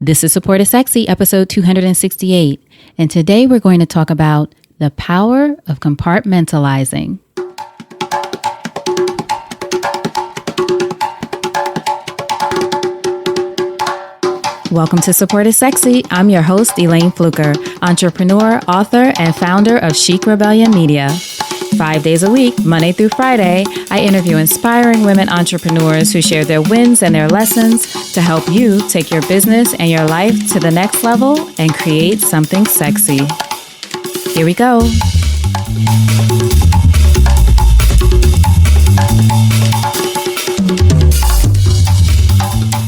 This is Support is Sexy, episode 268, and today we're going to talk about the power of compartmentalizing. Welcome to Support is Sexy. I'm your host, Elayne Fluker, entrepreneur, author, and founder of Chic Rebellion Media. 5 days a week, Monday through Friday, I interview inspiring women entrepreneurs who share their wins and their lessons to help you take your business and your life to the next level and create something sexy. Here we go.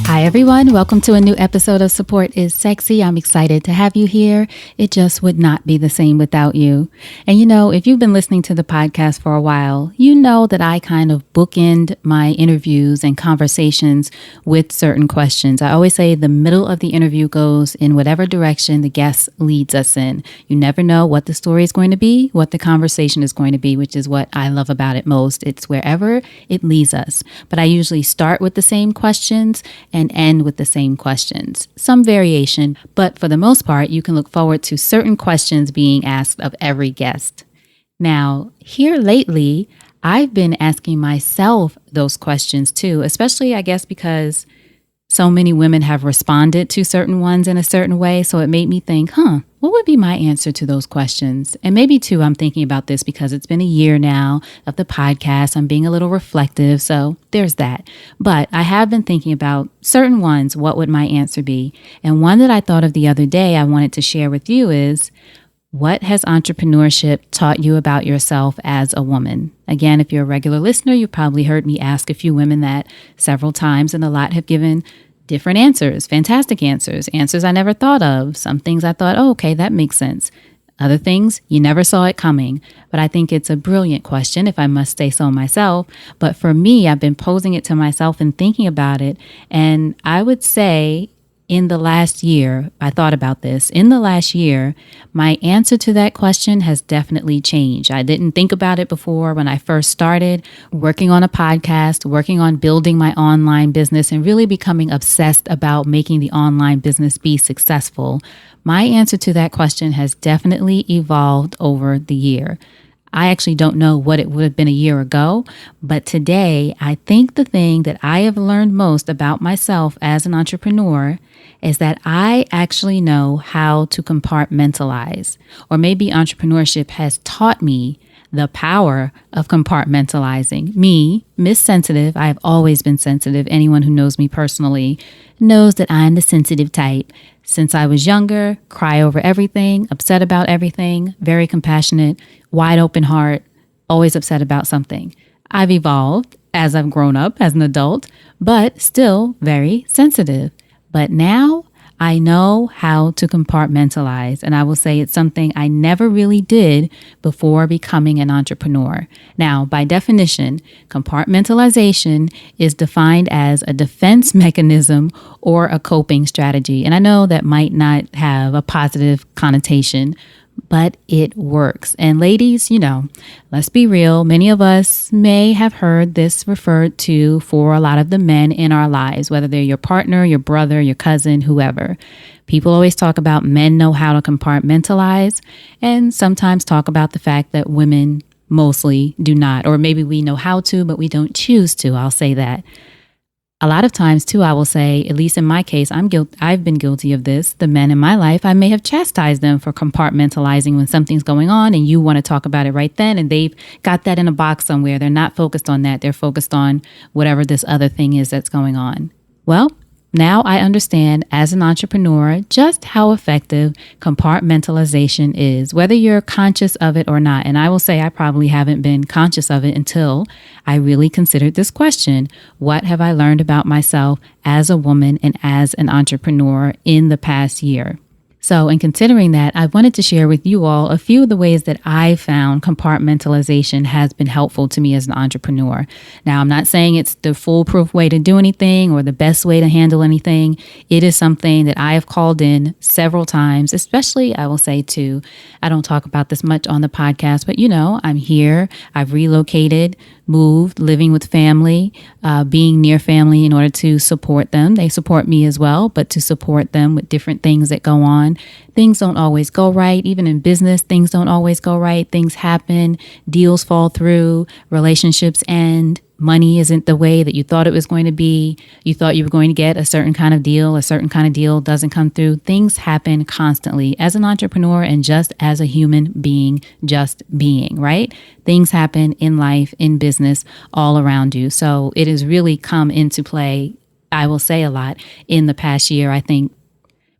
Hi everyone, welcome to a new episode of Support is Sexy. I'm excited to have you here. It just would not be the same without you. And you know, if you've been listening to the podcast for a while, you know that I kind of bookend my interviews and conversations with certain questions. I always say the middle of the interview goes in whatever direction the guest leads us in. You never know what the story is going to be, what the conversation is going to be, which is what I love about it most. It's wherever it leads us. But I usually start with the same questions and end with the same questions. Some variation, but for the most part, you can look forward to certain questions being asked of every guest. Now, here lately, I've been asking myself those questions too, especially, I guess, because so many women have responded to certain ones in a certain way. So it made me think, what would be my answer to those questions? And maybe too, I'm thinking about this because it's been a year now of the podcast. I'm being a little reflective. So there's that. But I have been thinking about certain ones. What would my answer be? And one that I thought of the other day I wanted to share with you is, what has entrepreneurship taught you about yourself as a woman? Again, if you're a regular listener, you've probably heard me ask a few women that several times, and a lot have given different answers, fantastic answers I never thought of. Some things I thought, okay, that makes sense. Other things, you never saw it coming. But I think it's a brilliant question, if I must say so myself. But for me, I've been posing it to myself and thinking about it. And I would say, in the last year, I thought about this. In the last year, my answer to that question has definitely changed. I didn't think about it before when I first started working on a podcast, working on building my online business, and really becoming obsessed about making the online business be successful. My answer to that question has definitely evolved over the year. I actually don't know what it would have been a year ago, but today I think the thing that I have learned most about myself as an entrepreneur is that I actually know how to compartmentalize, or maybe entrepreneurship has taught me the power of compartmentalizing. Me, Miss Sensitive, I've always been sensitive. Anyone who knows me personally knows that I'm the sensitive type. Since I was younger, cry over everything, upset about everything, very compassionate, wide open heart, always upset about something. I've evolved as I've grown up as an adult, but still very sensitive. But now I know how to compartmentalize, and I will say it's something I never really did before becoming an entrepreneur. Now, by definition, compartmentalization is defined as a defense mechanism or a coping strategy. And I know that might not have a positive connotation, but it works. And ladies, let's be real. Many of us may have heard this referred to for a lot of the men in our lives, whether they're your partner, your brother, your cousin, whoever. People always talk about men know how to compartmentalize, and sometimes talk about the fact that women mostly do not, or maybe we know how to, but we don't choose to. I'll say that. A lot of times, too, I will say, at least in my case, I've been guilty of this. The men in my life, I may have chastised them for compartmentalizing when something's going on and you want to talk about it right then. And they've got that in a box somewhere. They're not focused on that. They're focused on whatever this other thing is that's going on. Well, now I understand as an entrepreneur just how effective compartmentalization is, whether you're conscious of it or not. And I will say I probably haven't been conscious of it until I really considered this question. What have I learned about myself as a woman and as an entrepreneur in the past year? So in considering that, I wanted to share with you all a few of the ways that I found compartmentalization has been helpful to me as an entrepreneur. Now, I'm not saying it's the foolproof way to do anything or the best way to handle anything. It is something that I have called in several times, especially, I will say too, I don't talk about this much on the podcast, but I'm here. I've relocated moved, living with family, being near family in order to support them. They support me as well, but to support them with different things that go on. Things don't always go right. Even in business, things don't always go right. Things happen, deals fall through, relationships end. Money isn't the way that you thought it was going to be. You thought you were going to get a certain kind of deal doesn't come through. Things happen constantly as an entrepreneur and just as a human being, just being, right? Things happen in life, in business, all around you. So it has really come into play, I will say a lot, in the past year. I think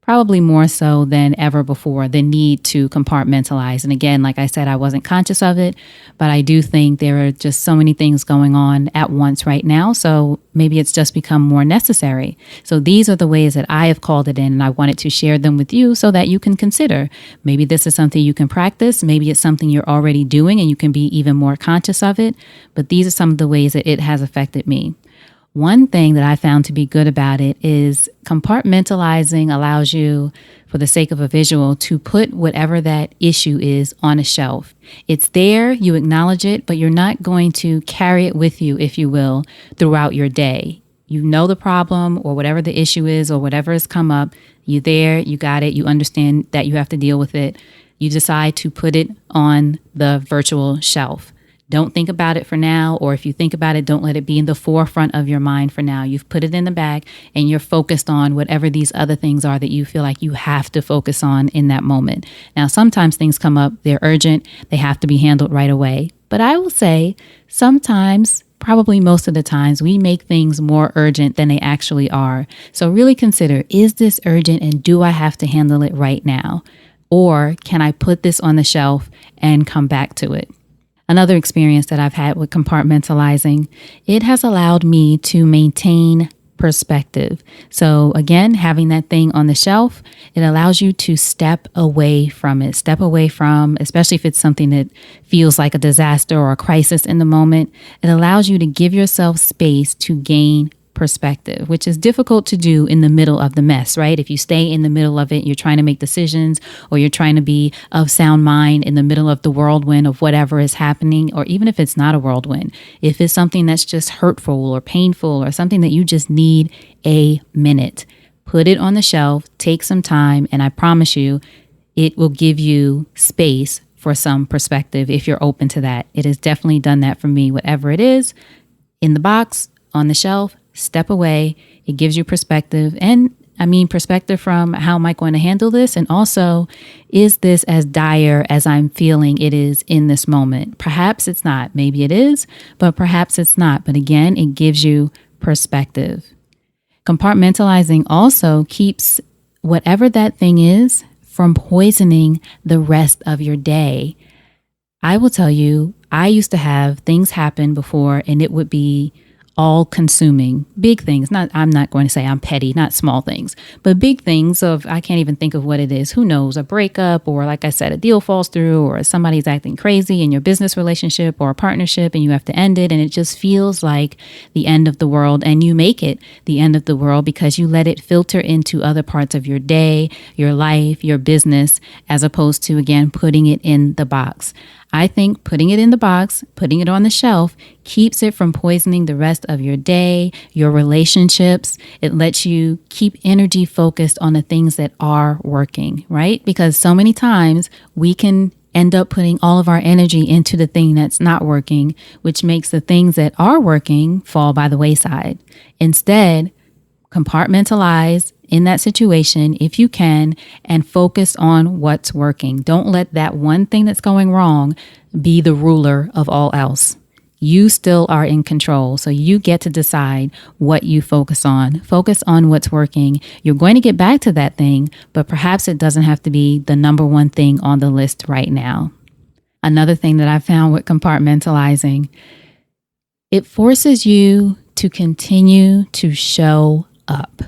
probably more so than ever before, the need to compartmentalize. And again, like I said, I wasn't conscious of it, but I do think there are just so many things going on at once right now. So maybe it's just become more necessary. So these are the ways that I have called it in, and I wanted to share them with you so that you can consider. Maybe this is something you can practice. Maybe it's something you're already doing and you can be even more conscious of it. But these are some of the ways that it has affected me. One thing that I found to be good about it is compartmentalizing allows you, for the sake of a visual, to put whatever that issue is on a shelf. It's there, you acknowledge it, but you're not going to carry it with you, if you will, throughout your day. You know the problem or whatever the issue is or whatever has come up. You're there, you got it, you understand that you have to deal with it. You decide to put it on the virtual shelf. Don't think about it for now, or if you think about it, don't let it be in the forefront of your mind for now. You've put it in the back and you're focused on whatever these other things are that you feel like you have to focus on in that moment. Now, sometimes things come up, they're urgent, they have to be handled right away. But I will say sometimes, probably most of the times, we make things more urgent than they actually are. So really consider, is this urgent and do I have to handle it right now? Or can I put this on the shelf and come back to it? Another experience that I've had with compartmentalizing, it has allowed me to maintain perspective. So again, having that thing on the shelf, it allows you to step away from it, especially if it's something that feels like a disaster or a crisis in the moment. It allows you to give yourself space to gain perspective, which is difficult to do in the middle of the mess, right? If you stay in the middle of it, you're trying to make decisions or you're trying to be of sound mind in the middle of the whirlwind of whatever is happening, or even if it's not a whirlwind, if it's something that's just hurtful or painful or something that you just need a minute, put it on the shelf, take some time, and I promise you, it will give you space for some perspective if you're open to that. It has definitely done that for me, whatever it is, in the box, on the shelf. Step away. It gives you perspective. And I mean, perspective from how am I going to handle this? And also, is this as dire as I'm feeling it is in this moment? Perhaps it's not. Maybe it is, but perhaps it's not. But again, it gives you perspective. Compartmentalizing also keeps whatever that thing is from poisoning the rest of your day. I will tell you, I used to have things happen before and it would be all consuming. Big things. I'm not going to say I'm petty, not small things, but big things of, I can't even think of what it is. Who knows? A breakup, or like I said, a deal falls through, or somebody's acting crazy in your business relationship or a partnership and you have to end it. And it just feels like the end of the world, and you make it the end of the world because you let it filter into other parts of your day, your life, your business, as opposed to, again, putting it in the box. I think putting it in the box, putting it on the shelf, keeps it from poisoning the rest of your day, your relationships. It lets you keep energy focused on the things that are working, right? Because so many times we can end up putting all of our energy into the thing that's not working, which makes the things that are working fall by the wayside. Instead, compartmentalize in that situation if you can and focus on what's working. Don't let that one thing that's going wrong be the ruler of all else. You still are in control, so you get to decide what you focus on. Focus on what's working. You're going to get back to that thing, but perhaps it doesn't have to be the number one thing on the list right now. Another thing that I found with compartmentalizing, it forces you to continue to show up.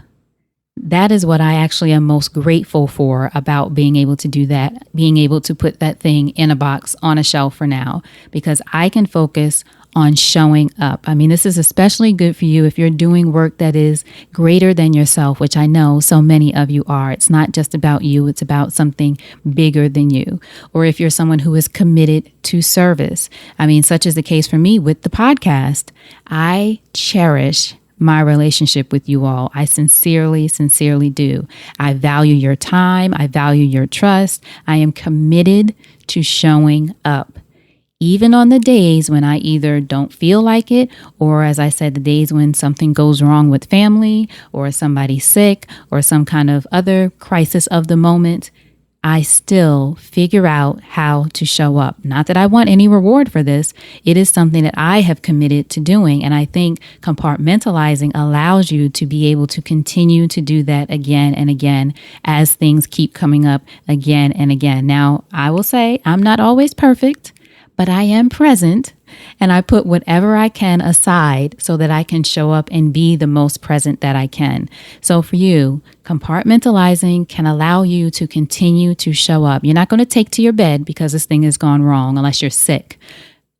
That is what I actually am most grateful for about being able to do that, being able to put that thing in a box on a shelf for now, because I can focus on showing up. I mean, this is especially good for you if you're doing work that is greater than yourself, which I know so many of you are. It's not just about you, it's about something bigger than you. Or if you're someone who is committed to service. I mean, such is the case for me with the podcast. I cherish my relationship with you all. I sincerely do. I value your time. I value your trust. I am committed to showing up. Even on the days when I either don't feel like it, or as I said, the days when something goes wrong with family, or somebody's sick, or some kind of other crisis of the moment, I still figure out how to show up. Not that I want any reward for this. It is something that I have committed to doing. And I think compartmentalizing allows you to be able to continue to do that again and again as things keep coming up again and again. Now, I will say I'm not always perfect, but I am present, and I put whatever I can aside so that I can show up and be the most present that I can. So for you, compartmentalizing can allow you to continue to show up. You're not going to take to your bed because this thing has gone wrong unless you're sick.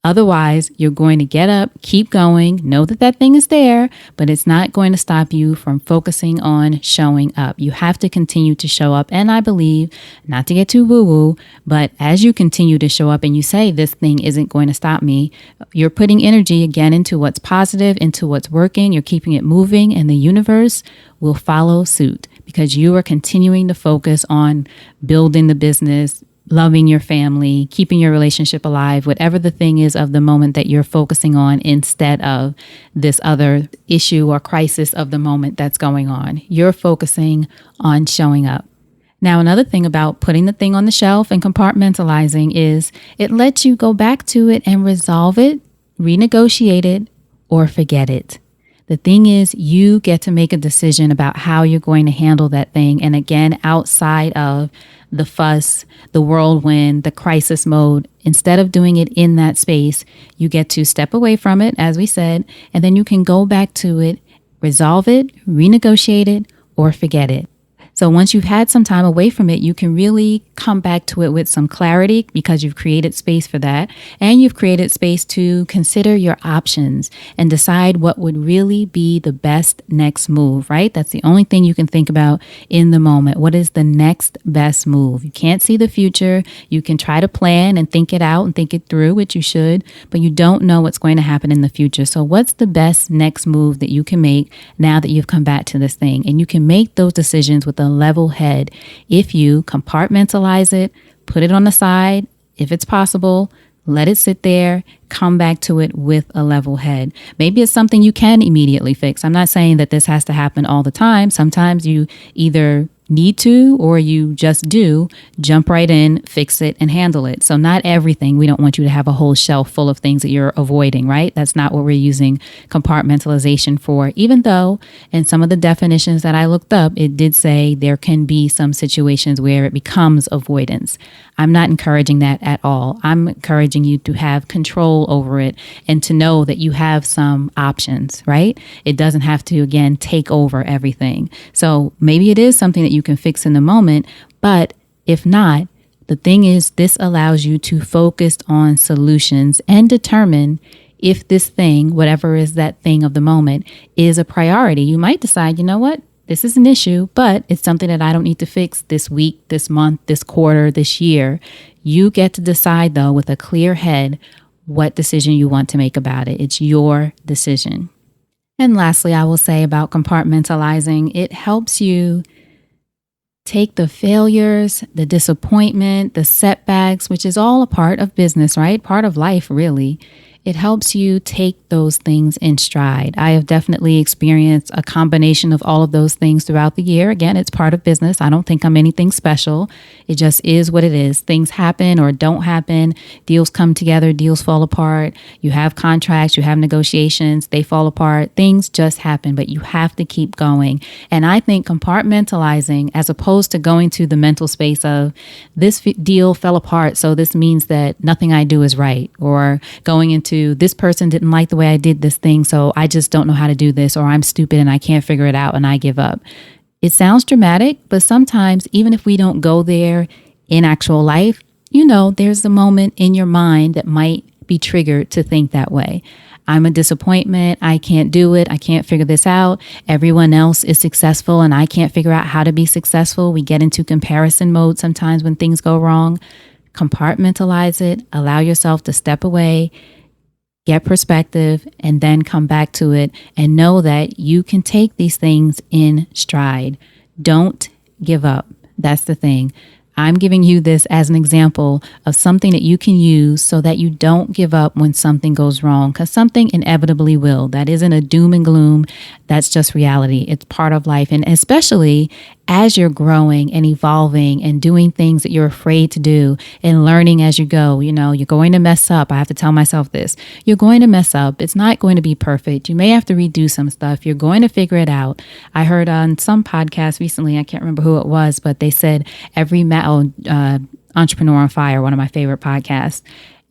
Otherwise, you're going to get up, keep going, know that that thing is there, but it's not going to stop you from focusing on showing up. You have to continue to show up. And I believe, not to get too woo-woo, but as you continue to show up and you say, this thing isn't going to stop me, you're putting energy again into what's positive, into what's working. You're keeping it moving, and the universe will follow suit because you are continuing to focus on building the business, loving your family, keeping your relationship alive, whatever the thing is of the moment that you're focusing on instead of this other issue or crisis of the moment that's going on. You're focusing on showing up. Now, another thing about putting the thing on the shelf and compartmentalizing is it lets you go back to it and resolve it, renegotiate it, or forget it. The thing is, you get to make a decision about how you're going to handle that thing. And again, outside of the fuss, the whirlwind, the crisis mode, instead of doing it in that space, you get to step away from it, as we said, and then you can go back to it, resolve it, renegotiate it, or forget it. So once you've had some time away from it, you can really come back to it with some clarity because you've created space for that. And you've created space to consider your options and decide what would really be the best next move, right? That's the only thing you can think about in the moment. What is the next best move? You can't see the future. You can try to plan and think it out and think it through, which you should, but you don't know what's going to happen in the future. So what's the best next move that you can make now that you've come back to this thing? And you can make those decisions with a level head if you compartmentalize it, put it on the side, if it's possible, let it sit there, come back to it with a level head. Maybe it's something you can immediately fix. I'm not saying that this has to happen all the time. Sometimes you either need to, or you just do, jump right in, fix it, and handle it. So not everything. We don't want you to have a whole shelf full of things that you're avoiding, right? That's not what we're using compartmentalization for, even though in some of the definitions that I looked up, it did say there can be some situations where it becomes avoidance. I'm not encouraging that at all. I'm encouraging you to have control over it and to know that you have some options, right? It doesn't have to, again, take over everything. So maybe it is something that you can fix in the moment, but if not, the thing is, this allows you to focus on solutions and determine if this thing, whatever is that thing of the moment, is a priority. You might decide, you know what? This is an issue, but it's something that I don't need to fix this week, this month, this quarter, this year. You get to decide, though, with a clear head, what decision you want to make about it. It's your decision. And lastly, I will say about compartmentalizing, it helps you take the failures, the disappointment, the setbacks, which is all a part of business, right? Part of life, really. It helps you take those things in stride. I have definitely experienced a combination of all of those things throughout the year. Again, it's part of business. I don't think I'm anything special. It just is what it is. Things happen or don't happen. Deals come together, deals fall apart. You have contracts, you have negotiations, they fall apart. Things just happen, but you have to keep going. And I think compartmentalizing, as opposed to going to the mental space of this deal fell apart, so this means that nothing I do is right, or going into this person didn't like the way I did this thing, so I just don't know how to do this, or I'm stupid and I can't figure it out and I give up. It sounds dramatic, but sometimes even if we don't go there in actual life, you know, there's a moment in your mind that might be triggered to think that way. I'm a disappointment. I can't do it. I can't figure this out. Everyone else is successful and I can't figure out how to be successful. We get into comparison mode sometimes when things go wrong. Compartmentalize it. Allow yourself to step away, get perspective, and then come back to it and know that you can take these things in stride. Don't give up. That's the thing. I'm giving you this as an example of something that you can use so that you don't give up when something goes wrong, because something inevitably will. That isn't a doom and gloom. That's just reality. It's part of life. And especially as you're growing and evolving and doing things that you're afraid to do and learning as you go, you're going to mess up. I have to tell myself this. You're going to mess up. It's not going to be perfect. You may have to redo some stuff. You're going to figure it out. I heard on some podcast recently, I can't remember who it was, but they said Entrepreneur on Fire, one of my favorite podcasts.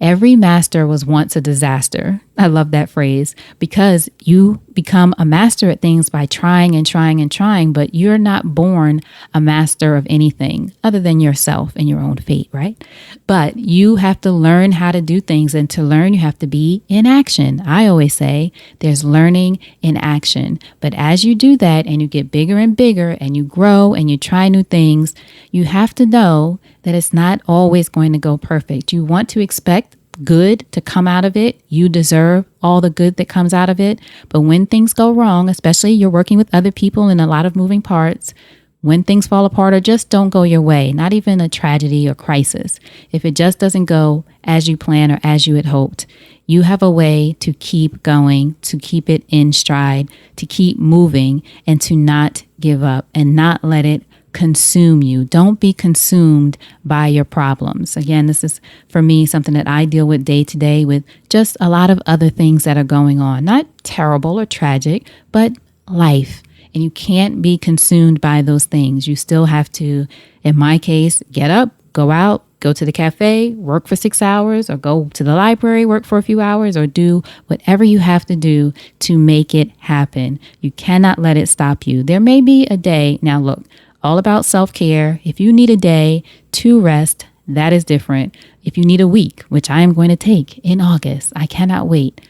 Every master was once a disaster. I love that phrase because you become a master at things by trying and trying and trying, but you're not born a master of anything other than yourself and your own fate, right? But you have to learn how to do things, and to learn, you have to be in action. I always say there's learning in action. But as you do that and you get bigger and bigger and you grow and you try new things, you have to know that it's not always going to go perfect. You want to expect good to come out of it. You deserve all the good that comes out of it. But when things go wrong, especially you're working with other people in a lot of moving parts, when things fall apart or just don't go your way, not even a tragedy or crisis, if it just doesn't go as you plan or as you had hoped, you have a way to keep going, to keep it in stride, to keep moving, and to not give up and not let it consume you. Don't be consumed by your problems. Again, this is for me something that I deal with day to day with just a lot of other things that are going on. Not terrible or tragic, but life. And you can't be consumed by those things. You still have to, in my case, get up, go out, go to the cafe, work for 6 hours, or go to the library, work for a few hours, or do whatever you have to do to make it happen. You cannot let it stop you. There may be a day. Now, look, all about self-care. If you need a day to rest, that is different. If you need a week, which I am going to take in August, I cannot wait.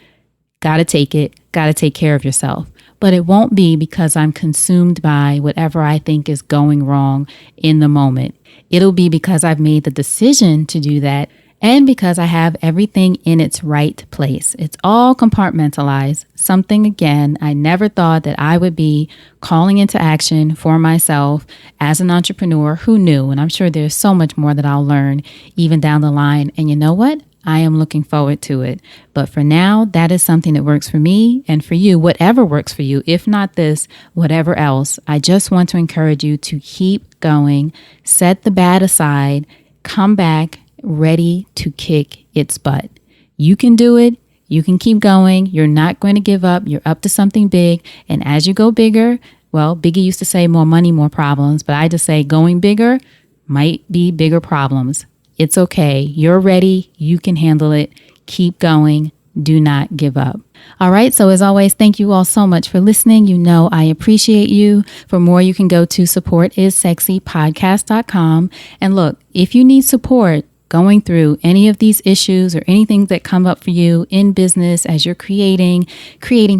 Got to take it. Got to take care of yourself. But it won't be because I'm consumed by whatever I think is going wrong in the moment. It'll be because I've made the decision to do that, and because I have everything in its right place. It's all compartmentalized. Something, again, I never thought that I would be calling into action for myself as an entrepreneur. Who knew? And I'm sure there's so much more that I'll learn even down the line. And you know what? I am looking forward to it. But for now, that is something that works for me and for you, whatever works for you. If not this, whatever else, I just want to encourage you to keep going, set the bad aside, come back, ready to kick its butt. You can do it. You can keep going. You're not going to give up. You're up to something big. And as you go bigger, well, Biggie used to say more money, more problems. But I just say going bigger might be bigger problems. It's okay. You're ready. You can handle it. Keep going. Do not give up. All right. So as always, thank you all so much for listening. You know, I appreciate you. For more, you can go to supportissexypodcast.com. And look, if you need support going through any of these issues or anything that come up for you in business as you're creating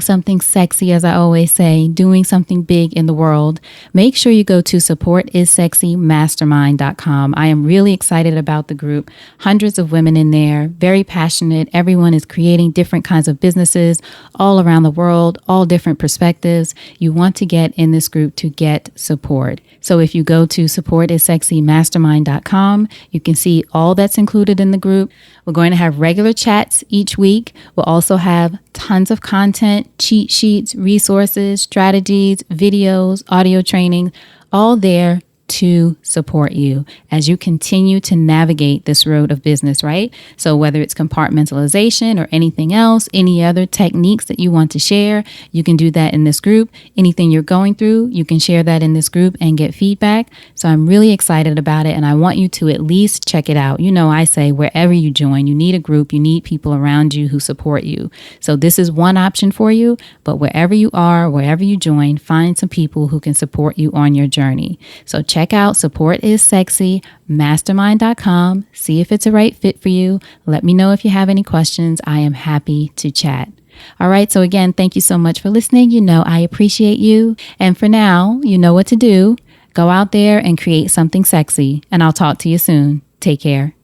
something sexy, as I always say, doing something big in the world, make sure you go to supportissexymastermind.com. I am really excited about the group. Hundreds of women in there, very passionate. Everyone is creating different kinds of businesses all around the world, all different perspectives. You want to get in this group to get support. So if you go to supportissexymastermind.com, you can see all that's included in the group. We're going to have regular chats each week. We'll also have tons of content, cheat sheets, resources, strategies, videos, audio training, all there to support you as you continue to navigate this road of business, right? So whether it's compartmentalization or anything else, any other techniques that you want to share, you can do that in this group. Anything you're going through, you can share that in this group and get feedback. So I'm really excited about it, and I want you to at least check it out. You know, I say wherever you join, you need a group, you need people around you who support you. So this is one option for you, but wherever you are, wherever you join, find some people who can support you on your journey. So check check out supportissexymastermind.com. See if it's a right fit for you. Let me know if you have any questions. I am happy to chat. All right. So again, thank you so much for listening. You know, I appreciate you. And for now, you know what to do. Go out there and create something sexy, and I'll talk to you soon. Take care.